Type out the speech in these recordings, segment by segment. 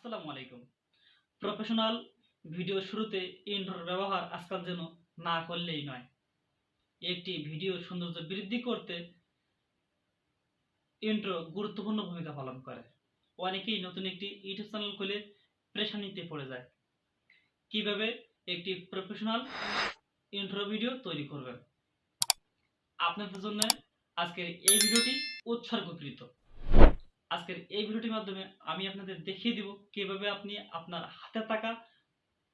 আসসালামু আলাইকুম। Professional video শুরুতে ইন্ট্রোর ব্যবহার আজকাল যেন না করলেই নয়। একটি ভিডিও সৌন্দর্য বৃদ্ধি করতে ইন্ট্রো গুরুত্বপূর্ণ ভূমিকা পালন করে। অনেকেই নতুন একটি ইউটিউব চ্যানেল খুলে প্রেশানিতে পড়ে যায়। কিভাবে একটি প্রফেশনাল ইন্ট্রো ভিডিও তৈরি করবেন, আপনাদের জন্য আজকের এই ভিডিওটি উৎসর্গকৃত। আজকের এই ভিডিওটির মাধ্যমে আমি আপনাদের দেখিয়ে দিব কিভাবে আপনি আপনার হাতে থাকা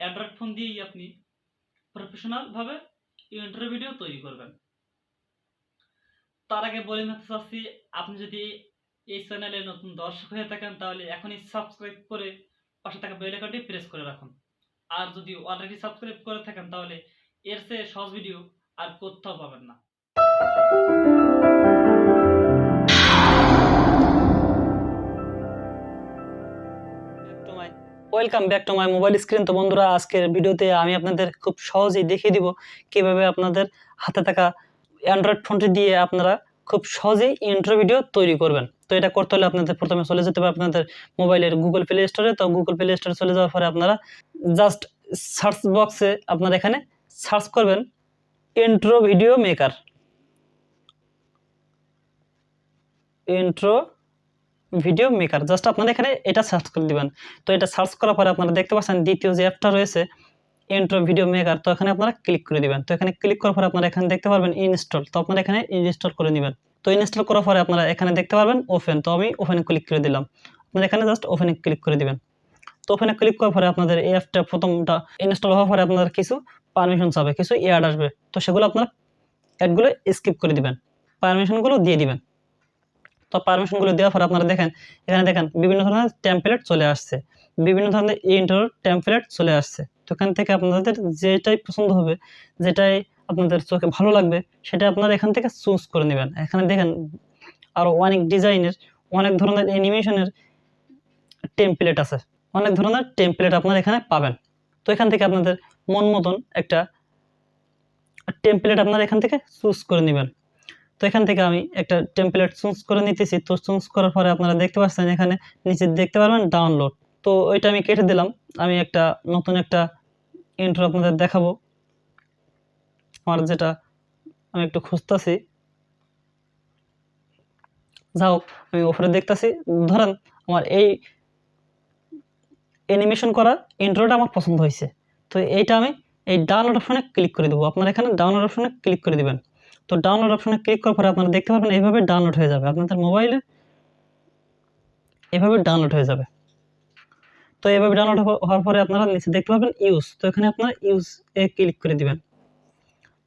অ্যান্ড্রয়েড ফোন দিয়েই আপনি প্রফেশনাল ভাবে ইন্ট্রো ভিডিও তৈরি করবেন। তার আগে বলে নিতে চাচ্ছি, আপনি যদি এই চ্যানেলে নতুন দর্শক হয়ে থাকেন তাহলে এখনই সাবস্ক্রাইব করে পাশে থাকা বেল আইকনটি প্রেস করে রাখুন। আর যদি অলরেডি সাবস্ক্রাইব করে থাকেন তাহলে এর চেয়ে সহজ ভিডিও আর কোথাও পাবেন না। Welcome back to my mobile screen. তো বন্ধুরা, আজকের ভিডিওতে আমি আপনাদের খুব সহজেই দেখিয়ে দিব কিভাবে আপনাদের হাতে থাকা অ্যান্ড্রয়েড ফোনটি দিয়ে আপনারা খুব সহজেই ইন্ট্রো ভিডিও তৈরি করবেন। তো এটা করতে হলে আপনাদের প্রথমে চলে যেতে হবে আপনাদের মোবাইলের গুগল প্লে স্টোরে। তো গুগল প্লে স্টোরে চলে যাওয়ার পরে আপনারা জাস্ট সার্চ বক্সে আপনারা এখানে সার্চ করবেন intro video maker. Intro video maker just আপনারা এখানে এটা সার্চ করে দিবেন। তো এটা সার্চ করার পরে আপনারা দেখতে পাচ্ছেন দ্বিতীয় যে অ্যাপটা রয়েছে ইন্ট্রো ভিডিও মেকার। তো এখানে আপনারা ক্লিক করে দিবেন। তো এখানে ক্লিক করার পরে আপনারা এখানে দেখতে পারবেন ইনস্টল। তো আপনারা এখানে ইনস্টল করে নেবেন। তো ইনস্টল করার পরে আপনারা এখানে দেখতে পারবেন ওপেন। তো আমি ওপেনে ক্লিক করে দিলাম। আপনারা এখানে জাস্ট ওপেনে ক্লিক করে দিবেন। তো ওপেনে ক্লিক করার পরে আপনাদের এই অ্যাপটা প্রথমটা ইনস্টল হওয়ার পরে আপনাদের কিছু পারমিশন চাবে, কিছু অ্যাড আসবে। তো সেগুলো আপনারা অ্যাডগুলো স্কিপ করে দিবেন, পারমিশনগুলো দিয়ে দিবেন। তো পারমিশনগুলো দেওয়ার পর আপনারা দেখেন এখানে দেখেন বিভিন্ন ধরনের টেমপ্লেট চলে আসছে, বিভিন্ন ধরনের ইন্ট্রো টেমপ্লেট চলে আসছে। তো এখান থেকে আপনাদের যেটাই পছন্দ হবে, যেটাই আপনাদের চোখে ভালো লাগবে সেটা আপনারা এখান থেকে চুজ করে নেবেন। এখানে দেখেন আরও অনেক ডিজাইনের, অনেক ধরনের অ্যানিমেশনের টেমপ্লেট আছে, অনেক ধরনের টেমপ্লেট আপনারা এখানে পাবেন। তো এখান থেকে আপনাদের মন মতন একটা টেমপ্লেট আপনারা এখান থেকে চুজ করে নেবেন। তো এখান থেকে আমি একটা টেমপ্লেট চুজ করে নিতেছি। তো চুজ করার পরে আপনারা দেখতে পাচ্ছেন এখানে নিচে দেখতে পারবেন ডাউনলোড। তো ওইটা আমি কেটে দিলাম। আমি একটা নতুন একটা ইন্ট্রো আপনাদের দেখাবো, আমার যেটা আমি একটু খুঁজতেছি। যাও আমি ওপরে দেখতেছি, ধরেন আমার এই অ্যানিমেশন করা ইন্ট্রোটা আমার পছন্দ হয়েছে। তো এইটা আমি এই ডাউনলোড অপশনে ক্লিক করে দেবো। আপনারা এখানে ডাউনলোড অপশনে ক্লিক করে দিবেন। তো ডাউনলোড অপশনে ক্লিক করার পরে আপনারা দেখতে পাবেন এইভাবে ডাউনলোড হয়ে যাবে আপনাদের মোবাইলে, এভাবে ডাউনলোড হয়ে যাবে। তো এভাবে ডাউনলোড হওয়ার পরে আপনারা নিচে দেখতে পাবেন ইউজ। তো এখানে আপনারা ইউজ এ ক্লিক করে দিবেন।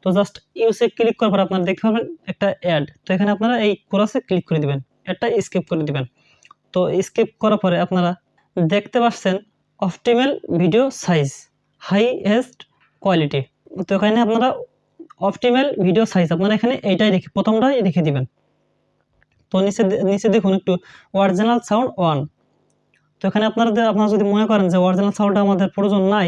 তো জাস্ট ইউজ এ ক্লিক করার পর আপনারা দেখতে পাবেন একটা অ্যাড। তো এখানে আপনারা এই কোরাসে ক্লিক করে দিবেন, এটা স্কিপ করে দিবেন। তো স্কিপ করার পরে আপনারা দেখতে পাচ্ছেন optimal video size, highest quality. তো এখানে আপনারা অপটিমাল ভিডিও সাইজ আপনারা এখানে এইটাই রেখে প্রথমটাই রেখে দিবেন। তো নিচে দেখুন একটু অরিজিনাল সাউন্ড অন। তো এখানে আপনারা যদি মনে করেন যে অরিজিনাল সাউন্ডটা আমাদের প্রয়োজন নাই,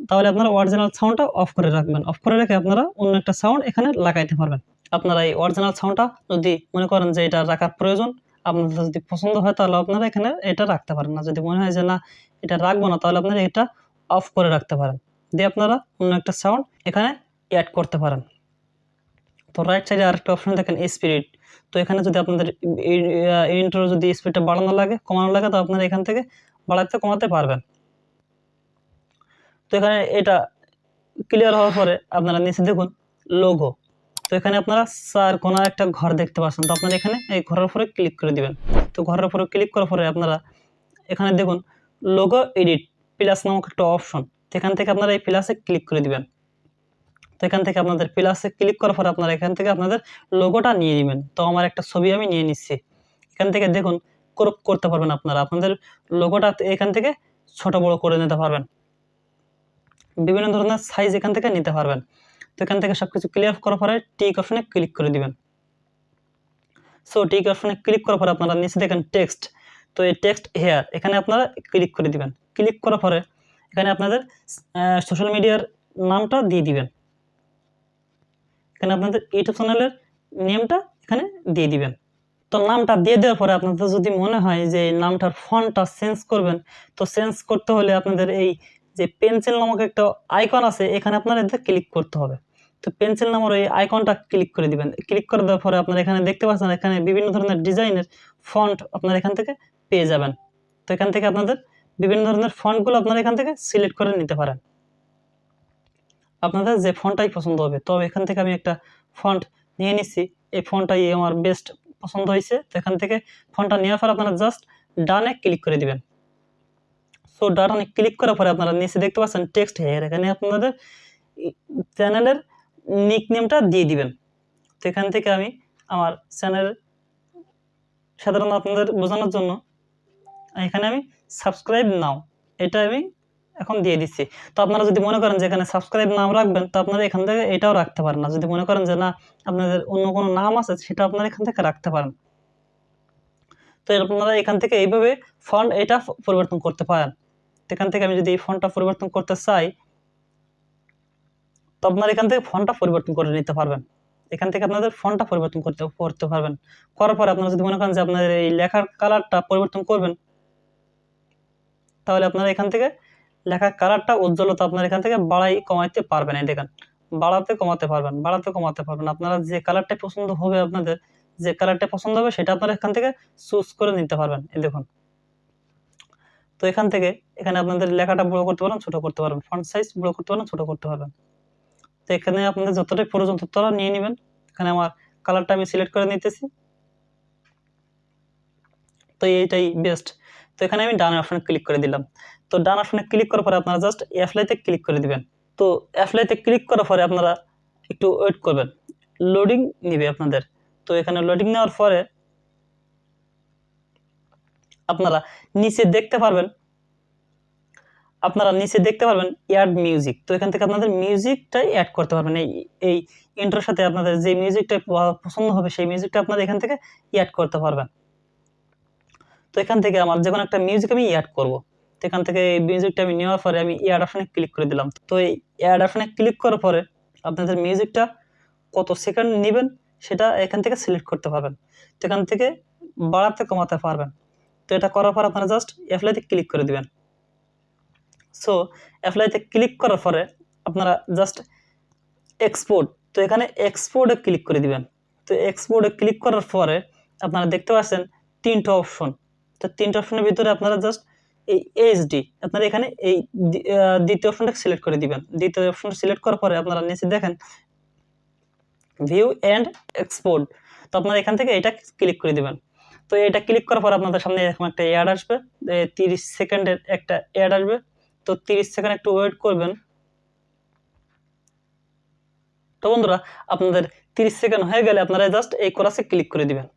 তাহলে আপনারা অরিজিনাল সাউন্ডটা অফ করে রাখবেন। অফ করে রেখে আপনারা অন্য একটা সাউন্ড এখানে লাগাইতে পারবেন। আপনারা এই অরিজিনাল সাউন্ডটা যদি মনে করেন যে এটা রাখার প্রয়োজন, আপনাদের যদি পছন্দ হয় তাহলে আপনারা এখানে এটা রাখতে পারেন। না যদি মনে হয় যে না এটা রাখবো না, তাহলে আপনারা এটা অফ করে রাখতে পারেন, দিয়ে আপনারা অন্য একটা সাউন্ড এখানে অ্যাড করতে পারেন। তো রাইট সাইডে আরেকটা অপশন দেখেন স্পিড। তো এখানে যদি আপনাদের ইন্ট্রো যদি স্পিডটা বাড়ানো লাগে কমানো লাগে, তো আপনারা এখান থেকে বাড়াতে কমাতে পারবেন। তো এখানে এটা ক্লিয়ার হওয়ার পরে আপনারা নিচে দেখুন লোগো। তো এখানে আপনারা চার কোণা একটা ঘর দেখতে পাচ্ছেন। তো আপনারা এখানে এই ঘরের উপরে ক্লিক করে দিবেন। তো ঘরের উপরে ক্লিক করার পরে আপনারা এখানে দেখুন লোগো এডিট প্লাস নামক একটা অপশন। এখান থেকে আপনারা এই প্লাসে ক্লিক করে দিবেন। তো এখান থেকে আপনাদের প্লাসে ক্লিক করার পরে আপনারা এখান থেকে আপনাদের লোগোটা নিয়ে নেবেন। তো আমার একটা ছবি আমি নিয়ে নিচ্ছি। এখান থেকে দেখুন ক্রপ করতে পারবেন আপনারা, আপনাদের লোগোটা এখান থেকে ছোট বড় করে নিতে পারবেন, বিভিন্ন ধরনের সাইজ এখান থেকে নিতে পারবেন। তো এখান থেকে সবকিছু ক্লিয়ার করার পরে টিক অপশনে ক্লিক করে দিবেন। সো টিক অপশনে ক্লিক করার পরে আপনারা নিচে দেখেন টেক্সট। তো এই টেক্সট হেয়ার এখানে আপনারা ক্লিক করে দিবেন। ক্লিক করার পরে এখানে আপনাদের সোশ্যাল মিডিয়ার নামটা দিয়ে দিবেন। এখানে আপনাদের ইউটিউব চ্যানেলের নেমটা এখানে দিয়ে দিবেন। তো নামটা দিয়ে দেওয়ার পরে আপনাদের যদি মনে হয় যে এই নামটার ফন্টটা চেঞ্জ করবেন, তো চেঞ্জ করতে হলে আপনাদের এই যে পেন্সিল নামক একটা আইকন আছে, এখানে আপনাদের ক্লিক করতে হবে। তো পেন্সিল নামের এই আইকনটা ক্লিক করে দিবেন। ক্লিক করে দেওয়ার পরে আপনারা এখানে দেখতে পাচ্ছেন, এখানে বিভিন্ন ধরনের ডিজাইনের ফন্ট আপনারা এখান থেকে পেয়ে যাবেন। তো এখান থেকে আপনাদের বিভিন্ন ধরনের ফন্টগুলো আপনারা এখান থেকে সিলেক্ট করে নিতে পারেন, আপনাদের যে ফন্টটাই পছন্দ হবে। তো এখান থেকে আমি একটা ফন্ট নিয়ে নিচ্ছি, এই ফন্টটাই আমার বেস্ট পছন্দ হয়েছে। তো এখান থেকে ফন্টটা নেওয়ার পর আপনারা জাস্ট ডানে ক্লিক করে দিবেন। সো ডানে ক্লিক করার পরে আপনারা নিচে দেখতে পাচ্ছেন টেক্সট হেয়ার, এখানে আপনাদের চ্যানেলের নিক নেমটা দিয়ে দিবেন। তো এখান থেকে আমি আমার চ্যানেল সাধারণত আপনাদের বোঝানোর জন্য এখানে আমি সাবস্ক্রাইব নাও এটা আমি এখন দিয়ে দিচ্ছি। তো আপনারা যদি মনে করেন যে এখানে সাবস্ক্রাইব নাম রাখবেন, তো আপনারা এখান থেকে এটাও রাখতে পারেন না। যদি মনে করেন যে না আপনাদের অন্য কোনো নাম আছে, সেটা আপনারা এখান থেকে রাখতে পারেন। তো আপনারা এখান থেকে এইভাবে ফন্ট এটা পরিবর্তন করতে পারেন। এখান থেকে আমি যদি এই ফন্টটা পরিবর্তন করতে চাই, তো আপনারা এখান থেকে ফন্টটা পরিবর্তন করে নিতে পারবেন। এখান থেকে আপনাদের ফন্টটা পরিবর্তন করতে পারবেন। করার পরে আপনারা যদি মনে করেন যে আপনাদের এই লেখার কালারটা পরিবর্তন করবেন, তাহলে আপনারা এখান থেকে লেখার কালারটা উজ্জ্বলতা আপনারা এখান থেকে বাড়াই কমাইতে পারবেন। এই দেখেন বাড়াতে কমাতে পারবেন। আপনারা যে কালারটা পছন্দ হবে, আপনাদের যে কালারটা পছন্দ হবে সেটা আপনারা এখান থেকে চুজ করে নিতে পারবেন। এই দেখুন, তো এখান থেকে এখানে আপনাদের লেখাটা বড় করতে পারেন, ছোট করতে পারেন, ফন্ট সাইজ বড় করতে পারেন, ছোট করতে পারবেন। তো এখানে আপনাদের যতটাই প্রয়োজন ততটা নিয়ে নেবেন। এখানে আমার কালারটা আমি সিলেক্ট করে নিতেছি, তো এইটাই বেস্ট। তো এখানে আমি ডান অপশনে ক্লিক করে দিলাম। তো ডান অপশনে ক্লিক করার পরে আপনারা জাস্ট অ্যাপ্লাইতে ক্লিক করে দিবেন। তো অ্যাপ্লাইতে ক্লিক করার পরে আপনারা একটু ওয়েট করবেন, লোডিং নিবে আপনাদের। তো এখানে লোডিং নেওয়ার পরে আপনারা নিচে দেখতে পারবেন অ্যাড মিউজিক। তো এখান থেকে আপনাদের মিউজিকটাই অ্যাড করতে পারবেন। এই ইন্ট্রোর সাথে আপনাদের যে মিউজিকটা পছন্দ হবে সেই মিউজিকটা আপনারা এখান থেকে অ্যাড করতে পারবেন। তো এখান থেকে আমার যে কোনো একটা মিউজিক আমি অ্যাড করব। তো এখান থেকে এই মিউজিকটা আমি নেওয়ার পরে আমি অ্যাড অপশনে ক্লিক করে দিলাম। তো এই অ্যাড অপশনে ক্লিক করার পরে আপনাদের মিউজিকটা কত সেকেন্ড নেবেন সেটা এখান থেকে সিলেক্ট করতে পারবেন। তো এখান থেকে বাড়াতে কমাতে পারবেন। তো এটা করার পর আপনারা জাস্ট অ্যাপ্লাইতে ক্লিক করে দিবেন। সো অ্যাপ্লাইতে ক্লিক করার পরে আপনারা জাস্ট এক্সপোর্ট, তো এখানে এক্সপোর্টে ক্লিক করে দিবেন। তো এক্সপোর্টে ক্লিক করার পরে আপনারা দেখতে পাচ্ছেন তিনটা অপশন। তো তিনটা অপশনের ভিতরে আপনারা জাস্ট এই এইচডি আপনারা এখানে এই দ্বিতীয় অপশনটা সিলেক্ট করে দিবেন। দ্বিতীয় অপশনটা সিলেক্ট করার পরে আপনারা নিচে দেখেন ভিউ এন্ড এক্সপোর্ট, তো আপনারা এখান থেকে এটা ক্লিক করে দিবেন। তো এটা ক্লিক করার পর আপনাদের সামনে এরকম একটা অ্যাড আসবে, 30 সেকেন্ডের একটা অ্যাড আসবে। তো 30 সেকেন্ড একটু ওয়েট করবেন। তো বন্ধুরা আপনাদের 30 সেকেন্ড হয়ে গেলে আপনারা জাস্ট এই ক্রসে ক্লিক করে দিবেন।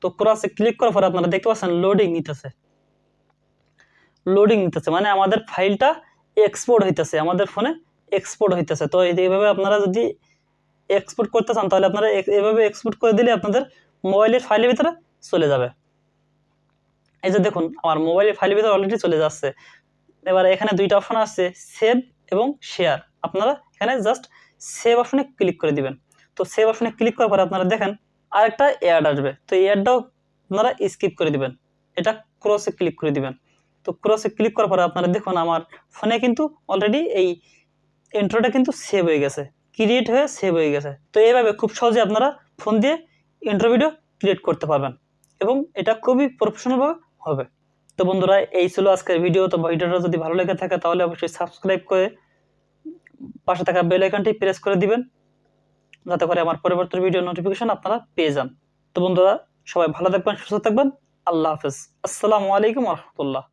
তো ক্রসে ক্লিক করার পর আপনারা দেখতে পাচ্ছেন লোডিং নিতেছে, মানে আমাদের ফাইলটা এক্সপোর্ট হইতেছে, আমাদের ফোনে এক্সপোর্ট হইতেছে। তো এইভাবে আপনারা যদি এক্সপোর্ট করতে চান তাহলে আপনারা এভাবে এক্সপোর্ট করে দিলে আপনাদের মোবাইলের ফাইলের ভিতরে চলে যাবে। এই যে দেখুন আমার মোবাইলের ফাইলের ভিতরে অলরেডি চলে যাচ্ছে। এবার এখানে দুইটা অপশন আছে, সেভ এবং শেয়ার। আপনারা এখানে জাস্ট সেভ অপশনে ক্লিক করে দিবেন। তো সেভ অপশনে ক্লিক করার পরে আপনারা দেখেন আরেকটা অ্যাড আসবে, তো এই অ্যাডটাও আপনারা স্কিপ করে দিবেন, এটা ক্রসে ক্লিক করে দিবেন। তো ক্রসে ক্লিক করার পরে আপনারা দেখুন আমার ফোনে কিন্তু অলরেডি এই ইন্ট্রোটা কিন্তু সেভ হয়ে গেছে, ক্রিয়েট হয়ে সেভ হয়ে গেছে। তো এইভাবে খুব সহজে আপনারা ফোন দিয়ে ইন্ট্রো ভিডিও ক্রিয়েট করতে পারবেন এবং এটা খুবই প্রফেশনালভাবে হবে। তো বন্ধুরা এই ছিল আজকের ভিডিও। তো ভিডিওটা যদি ভালো লেগে থাকে তাহলে অবশ্যই সাবস্ক্রাইব করে পাশে থাকা বেল আইকনটি প্রেস করে দিবেন, যাতে করে আমার পরবর্তী ভিডিও নোটিফিকেশন আপনারা পেয়ে যান। তো বন্ধুরা সবাই ভালো থাকবেন, সুস্থ থাকবেন। আল্লাহ হাফেজ। আসসালামু আলাইকুম ওয়া রাহমাতুল্লাহ।